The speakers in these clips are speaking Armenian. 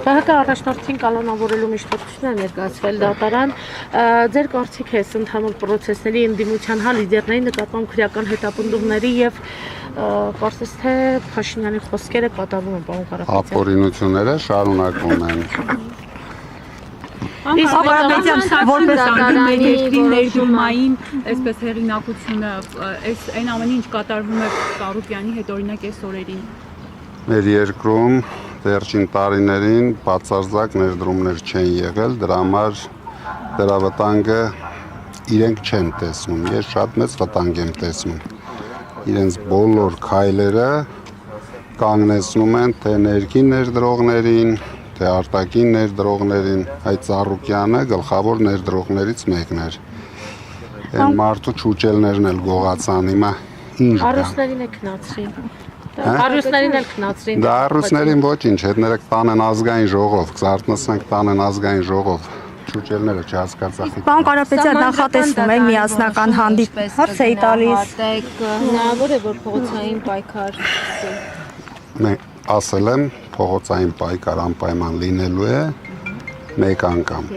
ԲՀԿ առաջնորդին կալանավորելու միշտություններ ներկայացվել դատարան, ձեր կարծիք է ընդհանուր պրոցեսների ընդդիմության լիդերների նկատմամբ քրեական հետապնդումների եւ կարծես թե Փաշինյանի խոսքերը կատարվում են, պարոն Կարապետյան։ Ապօրինությունները շարունակվում են։ Որպես անդրադառնալի երկրի ներդրումային, այսպես հեղինակությունը, այս այն ամենը ինչ կատարվում է Կարուպյանի հետ օրինակ այս օրերին։ Մեր երկրում վերջին տարիներին բացարձակ ներդրումներ չեն եղել, դրա համար դրա վտանգը իրենք չեն տեսնում։ Ես շատ մեծ վտանգ եմ տեսնում։ Իրենց բոլոր քայլերը կանգնեցնում են թե ներքին ներդրողներին, թե արտաքին ներդրողներին, այդ Ծառուկյանը գլխավոր ներդրողներից մեկն էր։ Այն մարդու չուճելներն էլ գողացան, հիմա ինչ կա։ Առուսներին է քնացրին։ Առուսներին էլ քնացրին։ Դա առուսներին ոչինչ, հետները կտանեն ազգային ժողով, կզարթնացնենք տանեն ազգային ժողով։ Չուճելները չհասկացա։ Պարոն Կարապետյան, նախատեսվում է միասնական հանդիպում։ Հարց էի տալիս։ Հնարավոր է, որ փողոցային պայքար Մենք ասել եմ, փողոցային պայքար անպայման լինելու է մեկ անգամ։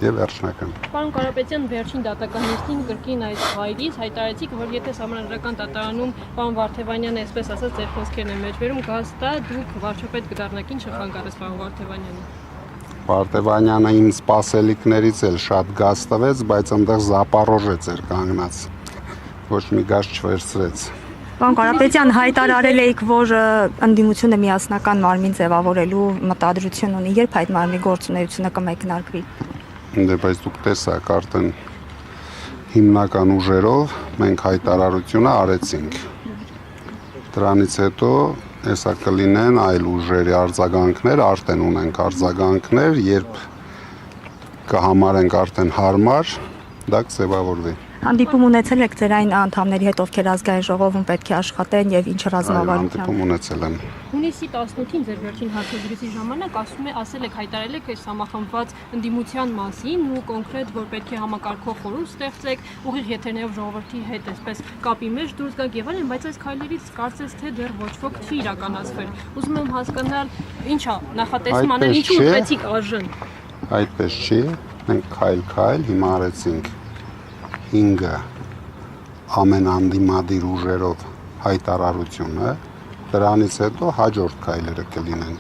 Եվ վերջնական։ Պարոն Կարապետյան, վերջին դատականներին կրկին այս հայրից հայտարարեցիք, որ եթե Սահմանադրական դատարանում պարոն Վարդևանյանը, այսպես ասած, ձեր խոսքերն են մեջբերում, գաստա դուք վարչապետ կդառնաք, ինչ խանգարեց պարոն Վարդևանյանը։ Վարդևանյանը իմ սպասելիքներից էլ շատ գազ տվեց, բայց այնտեղ Զապարոժեց էր կանգնած։ Ոչ մի գազ չվերցրեց։ Պարոն Կարապետյան, հայտարարել էիք, որ ընդդիմությունը միասնական մարմին ձևավորելու մտադրություն ունի, երբ այդ մարմնի գործունեությունը կմեկնարկվի։ Դե բայց դուք տեսաք, արդեն հիմնական ուժերով մենք հայտարարությունը արեցինք։ Դրանից հետո հեսա կլինեն այլ ուժերի արձագանքներ, արդեն ունենք արձագանքներ, երբ կհամարենք արդեն հարմար, դա կձևավորվի։ Հանդիպում ունեցել եք ձեր այն անդամների հետ, ովքեր ազգային ժողովում պետք է աշխատեն եւ ինչ ռազմավարությամբ։ Հանդիպում ունեցել եմ։ Հունիսի 18-ին ձեր վերջին հարցազրույցի ժամանակ ասել եք հայտարարել եք այս համախմբված ընդդիմության մասին ու կոնկրետ, որ պետք է համակարգող խորհուրդ ստեղծեք, ուղիղ եթերներով ժողովրդի հետ այսպես կապի մեջ դուրս գաք եւ այլն, բայց այս քայլերից կարծես թե դեռ ոչ ոք չի իրականացվել։ Ուզում եմ հասկանալ, ինչա նախատեսում անել, ինչու ուղղեցիք արժան։ Այդպես չի, մենք քայլ-քայլ հիմա արեցինք 5 ամեն անդիմադիր ուժերով հայտարարությունը, դրանից հետո հաջորդ քայլերը կլինեն։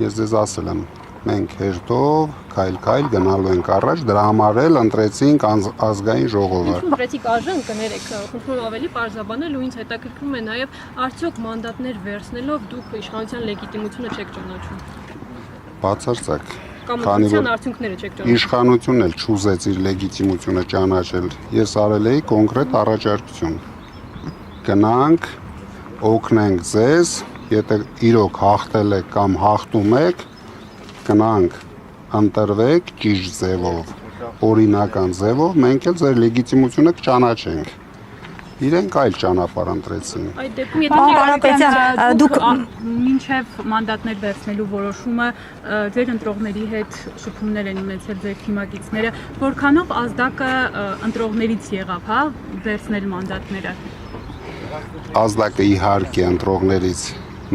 Ես ձեզ ասել եմ, մենք հերթով քայլ-քայլ գնալու ենք առաջ, դրա համար էլ ընտրեցինք ազգային ժողովը։ Ինչու ընտրեցիք արժան, կներեք, խնդրում ավելի պարզաբանել ու ինձ հետաքրքրում է նաև արդյոք մանդատներ վերցնելով դուք իշխանության լեգիտիմությունը չեք ճանաչում։ Բացարձակ։ Կամության արդյունքները չեք ճանաչում։ Իշխանությունն էլ չուզեց իր լեգիտիմությունը ճանաչել։ Ես արել էի կոնկրետ առաջարկություն։ Գնանք, օգնենք ձեզ, եթե իրոք հաղթել եք կամ հաղթում եք, գնանք, ընտրվեք ճիշտ ձևով, օրինական ձևով, մենք էլ ձեր լեգիտիմությունը կճանաչենք։ Իրենք այլ ճանապարհ ընտրեցին։ Այդ դեպքում Պարոն Կարապետյան, դուք մինչև մանդատներ վերցնելու որոշումը ձեր ընտրողների հետ շփումներ են ունեցել ձեր թիմակիցները, որքանով ազդակը ընտրողներից եղավ, հա, վերցնել մանդատները։ Ազդակը իհարկե ընտրողներից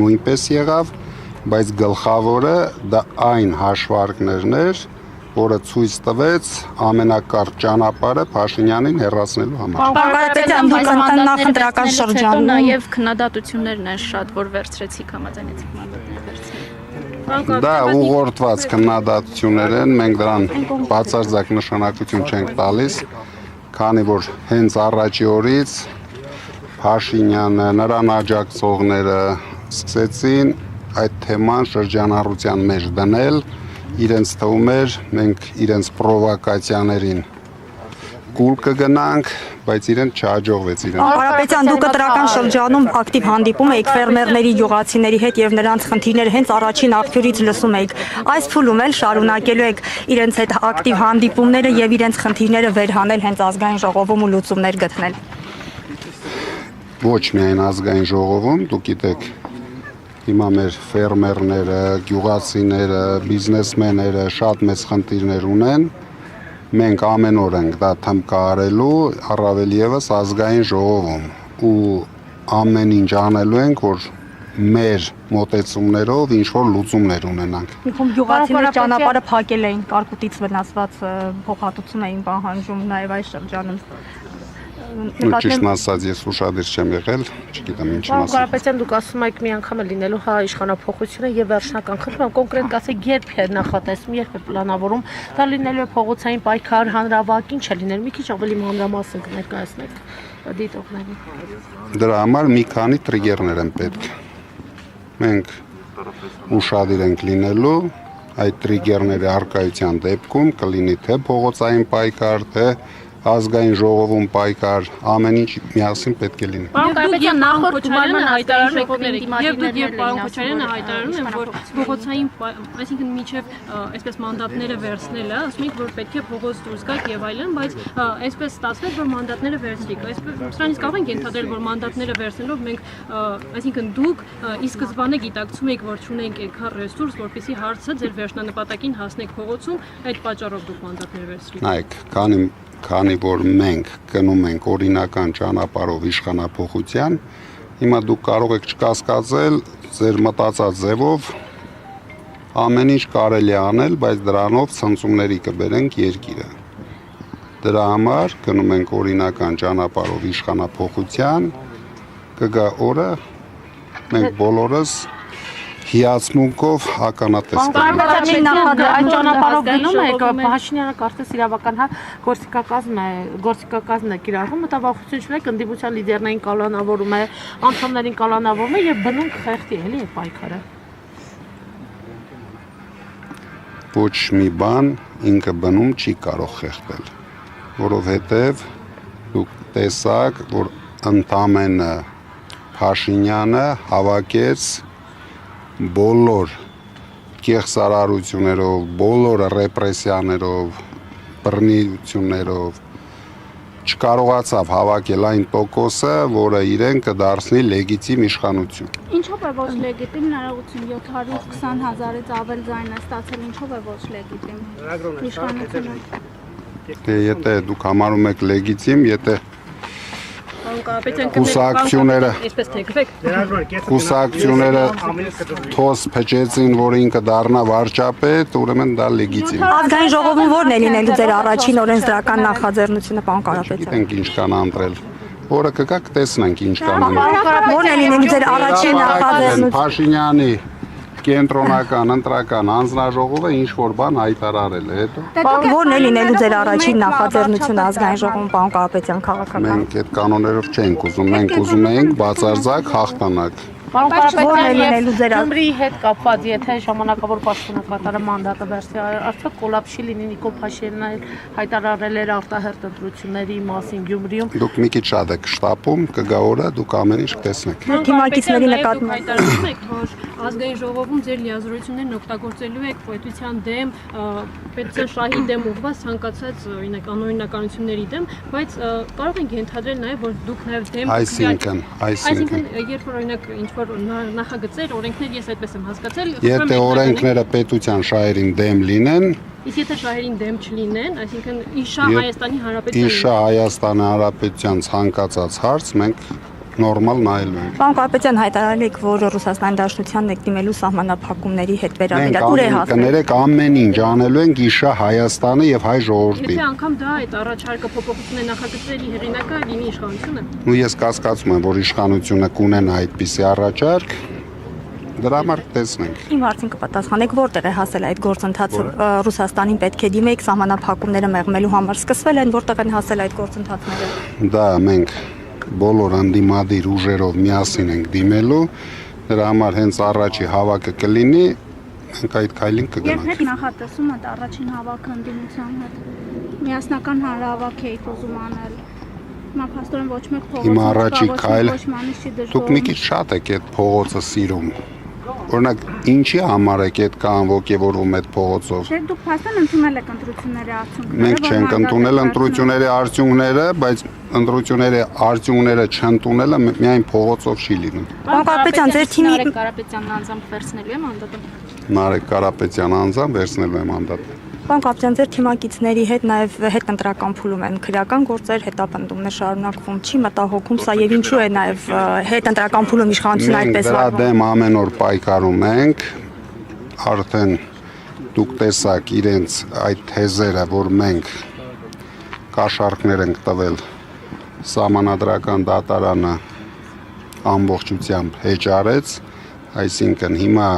նույնպես եղավ, բայց գլխավորը դա այն հաշվարկներն էր, որը ցույց տվեց ամենակարճ ճանապարհը Փաշինյանին հեռացնելու համար։ Պարոն Կարապետյան, դուք նախընտրական շրջանում նաև քննադատություններն են շատ, որ վերցրեցիք համաձայնեցիք մանդատներ վերցնել։ Դա ուղղորդված քննադատություններ են, մենք դրան բացարձակ նշանակություն չենք տալիս, քանի որ հենց առաջի օրից Փաշինյանը, նրան աջակցողները սկսեցին այդ թեման շրջանառության մեջ դնել, իրենց թվում էր մենք իրենց պրովոկացիաներին կուլ կգնանք, բայց իրենց չհաջողվեց իրեն։ Կարապետյան, դուք կտրական շրջանում ակտիվ հանդիպում եք ֆերմերների, գյուղացիների հետ եւ նրանց խնդիրները հենց առաջին աղբյուրից լսում եք։ Այս փուլում էլ շարունակելու եք իրենց հետ ակտիվ հանդիպումները եւ իրենց խնդիրները վերհանել հենց ազգային ժողովում ու լուծումներ գտնել։ Ոչ միայն ազգային ժողովում, դուք գիտեք, հիմա մեր ֆերմերները, գյուղացիները, բիզնեսմենները շատ մեծ խնդիրներ ունեն։ Մենք ամեն օր ենք դա թմկարելու, առավել եւս ազգային ժողովում ու ամեն ինչ անելու ենք, որ մեր մոտեցումներով ինչ որ լուծումներ ունենանք։ Իքում գյուղացիները ճանապարհը փակել էին, կարկուտից վնասված փոխհատուցում էին պահանջում նաև այս շրջանում։ Ճիշտն ասած ես ուշադիր չեմ եղել, չգիտեմ ինչի Պարոն մասին։ Կարապետյան, դուք ասում եք մի անգամ է լինելու հա իշխանափոխությունը եւ վերջնական խնդրում եմ կոնկրետ ասեք երբ է նախատեսում, երբ է պլանավորում, դա լինելու է փողոցային պայքար, հանրավակ, ինչ է լինելու, մի քիչ ավելի մանրամասն կներկայացնեք դիտողներին։ Դրա համար մի քանի տրիգերներ են պետք։ Մենք ուշադիր ենք լինելու այդ տրիգերների արկայության դեպքում կլինի թե փողոցային պայքար, թե ազգային ժողովում պայքար, ամեն ինչ միասին պետք է լինի։ Պարոն Կարապետյան, նախորդ Քոչարյանը հայտարարում հայտարարում եւ պարոն Քոչարյանը հայտարարում են, որ փողոցային, այսինքն միջև այսպես մանդատները վերցնելը, ասում եք, որ պետք է փողոց դուրս գաք եւ այլն, բայց այսպես ստացվեց, որ մանդատները վերցրիք։ Սրանից կարող ենք ենթադրել, որ մանդատները վերցնելով մենք, այսինքն դուք ի սկզբանե գիտակցում եք, որ չունենք այդքան ռեսուրս, որպեսզի հարցը ձեր վերջնանպատակին հասնեք փողոցում, այդ պատճառով դուք մանդատները վերցրիք։ Նայեք, քանի որ մենք գնում ենք օրինական ճանապարհով իշխանափոխության, հիմա դուք կարող եք չկասկածել ձեր մտածած ձևով ամեն ինչ կարելի է անել, բայց դրանով ցնցումների կբերենք երկիրը։ Դրա համար գնում ենք օրինական ճանապարհով իշխանափոխության, կգա օրը մենք բոլորս հիացմունքով ականատես կլինենք։ Այդ ճանապարհով գնում եք, Փաշինյանը կարծես իրավական հա գործիքակազմն է կիրառվում, մտավախություն չունեք, ընդդիմության լիդերներին կալանավորում է, անդամներին կալանավորում է եւ բնում կխեղդի էլի է պայքարը։ Ոչ մի բան ինքը բնում չի կարող խեղդել, որովհետև դուք տեսաք, որ ընդամենը Փաշինյանը հավաքեց բոլոր կեղծարարություններով, բոլոր ռեպրեսիաներով, բռնություններով չկարողացավ հավաքել այն տոկոսը, որը իրեն կդարձնի լեգիտիմ իշխանություն։ Ինչով է ոչ լեգիտիմ ներողություն 720,000-ից ավել ձայն է ստացել, ինչով է ոչ լեգիտիմ իշխանությունը։ Դե եթե դուք համարում եք լեգիտիմ, եթե Կուսակցությունները այսպես թեքվեք։ Կուսակցությունները թոս փչեցին, որ ինքը դառնա վարչապետ, ուրեմն դա լեգիտիմ։ Ազգային ժողովում ո՞րն է լինելու ձեր առաջին օրենսդրական նախաձեռնությունը, պարոն Կարապետյան։ Գիտենք ինչ կան ընտրել։ Որը կգա կտեսնենք ինչ կան անել։ Ո՞րն է լինելու ձեր առաջին նախաձեռնությունը։ Փաշինյանի կենտրոնական ընտրական հանձնաժողովը ինչ որ բան հայտարարել է, հետո Ո՞րն է լինելու ձեր առաջին նախաձեռնությունը ազգային ժողովում, պարոն Կարապետյան, քաղաքական։ մենք այդ կանոններով չենք ուզում, մենք ուզում ենք բացարձակ հաղթանակ։ Պարոն Ո՞րն է Կարապետյան, լինելու ձեր Գյումրիի հետ կապված, եթե ժամանակավոր պաշտոնակատարը մանդատը վերցի, արդյոք կոլապ չի լինի Նիկոլ Փաշինյանն հայտարարել էր արտահերթ ընտրությունների մասին Գյումրիում։ Դուք մի քիչ շատ եք շտապում, կգա օրը դուք ամեն ինչ կտեսնեք։ Թիմակիցների նկատմամբ հայտարարում եք, որ ազգային ժողովում ձեր լիազորություններն օգտագործելու եք պետության դեմ, պետության շահի դեմ ուղղված ցանկացած օրինակ անօրինականությունների դեմ, բայց կարող ենք ենթադրել նաև, որ դուք նաև դեմ Այսինքն երբ որ օրինակ ինչ որ նախագծեր, օրենքներ, ես այդպես եմ հասկացել, եթե օրենքները պետության շահերին դեմ լինեն, իսկ եթե շահերին դեմ չլինեն, այսինքն իշա Հայաստանի Հանրապետության իշա Հայաստանի Հանրապետության ցանկացած հարց մենք նորմալ նայելու ենք։ Պարոն Կարապետյան, հայտարարել եք, որ Ռուսաստանի Դաշնությանն եք դիմելու սահմանափակումների հետ վերաբերյալ։ Ուր է հասել։ Կներեք ամեն ինչ անելու ենք իշա Հայաստանը եւ հայ ժողովրդի։ Եթե անգամ դա այդ առաջարկը փոփոխությունների նախագծերի հեղինակը լինի իշխանությունը։ Ու ես կասկածում եմ, որ իշխանությունը կունենա այդպիսի առաջարկ, դրա համար տեսնենք։ Իմ հարցին կպատասխանեք, որտեղ է հասել այդ գործընթացը։ Ռուսաստանին պետք է դիմեք սահմանափակումները մեղմելու համար սկսվել են, որտեղ են հասել այդ գործընթացները։ Դա մենք բոլոր անդիմադիր ուժերով միասին ենք դիմելու, դրա համար հենց առաջի հավաքը կլինի, մենք այդ քայլին կգնանք։ Երբ նախատեսում եք առաջին հավաքը ընդդիմության հետ, միասնական հանրահավաք եք ուզում անել։ Հիմա փաստորեն ոչ մեկ փողոց Հիմա առաջի քայլը չի դժվար։ դուք մի քիչ շատ եք այդ փողոցը սիրում։ Օրինակ, ինչի համար եք այդ կան ոգևորվում այդ փողոցով։ Չէ, դուք փաստորեն ընդունել եք ընտրությունների արդյունքները։ Մենք չենք ընդունել ընտրությունների արդյունքները, բայց ընտրությունների արդյունքները չընդունելը միայն փողոցով չի լինում։ Պարոն Կարապետյան, ձեր թիմի Կարապետյանն անձամբ վերցնելու է մանդատը։ Նարեկ Կարապետյան անձամբ վերցնելու է մանդատը։ Պարոն Կապիտան, ձեր թիմակիցների հետ նաև հետընտրական փուլում են քրեական գործեր, հետապնդումներ շարունակվում, չի մտահոգում սա եւ ինչու է նաև հետընտրական փուլում իշխանությունը այդպես վարվում։ Մենք դրա դեմ ամեն օր պայքարում ենք, արդեն դուք տեսաք իրենց այդ թեզերը, որ մենք կաշառքներ ենք տվել սահմանադրական դատարանը ամբողջությամբ հեճարեց, այսինքն հիմա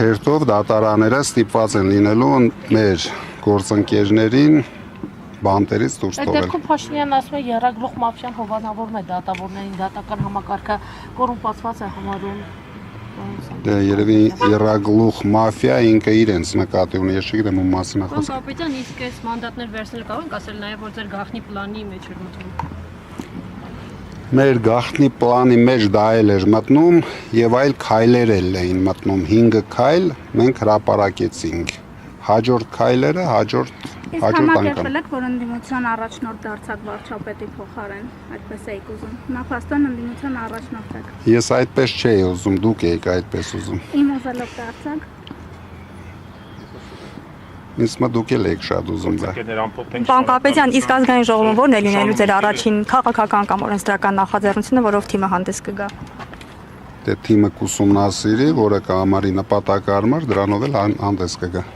հերթով դատարանները ստիպված են լինելու մեր գործընկերներին բանտերից դուրս Այդ թողել։ դեպքում Փաշինյանն ասում է եռագլուխ մաֆիան հովանավորում է դատավորներին, դատական համակարգը կոռումպացված է համարում։ Դե երևի եռագլուխ մաֆիա ինքը իրենց նկատի ունի, ես չգիտեմ ում մասին է Պարոն խոսքը։ կապիտան, իսկ այս մանդատներ վերցնել կարող ենք ասել նաև որ ձեր գաղտնի պլանի մեջ էր մտնում։ Մեր գաղտնի պլանի մեջ դա էր մտնում եւ այլ քայլեր էին մտնում, 5 քայլ մենք հրապարակեցինք։ Հաջորդ քայլերը հաջորդ Իսկ համակերպել եք, որ ընդդիմության առաջնորդ դարձակ վարչապետի փոխարեն, այդպես էիք ուզում։ Նախաստան ընդդիմության առաջնորդ եք։ Ես այդպես չէի ուզում, դուք եք այդպես ուզում։ Իմ ուզելով դարձակ։ Ինձ մա դուք եք շատ ուզում դա։ Պարոն Կապիտան, իսկ ազգային ժողովում ո՞րն է լինելու ձեր առաջին քաղաքական կամ օրենսդրական նախաձեռնությունը, որով թիմը հանդես կգա։ Դե թիմը կուսումնասիրի, որը կհամարի նպատակարար, դրանով էլ հանդես կգա։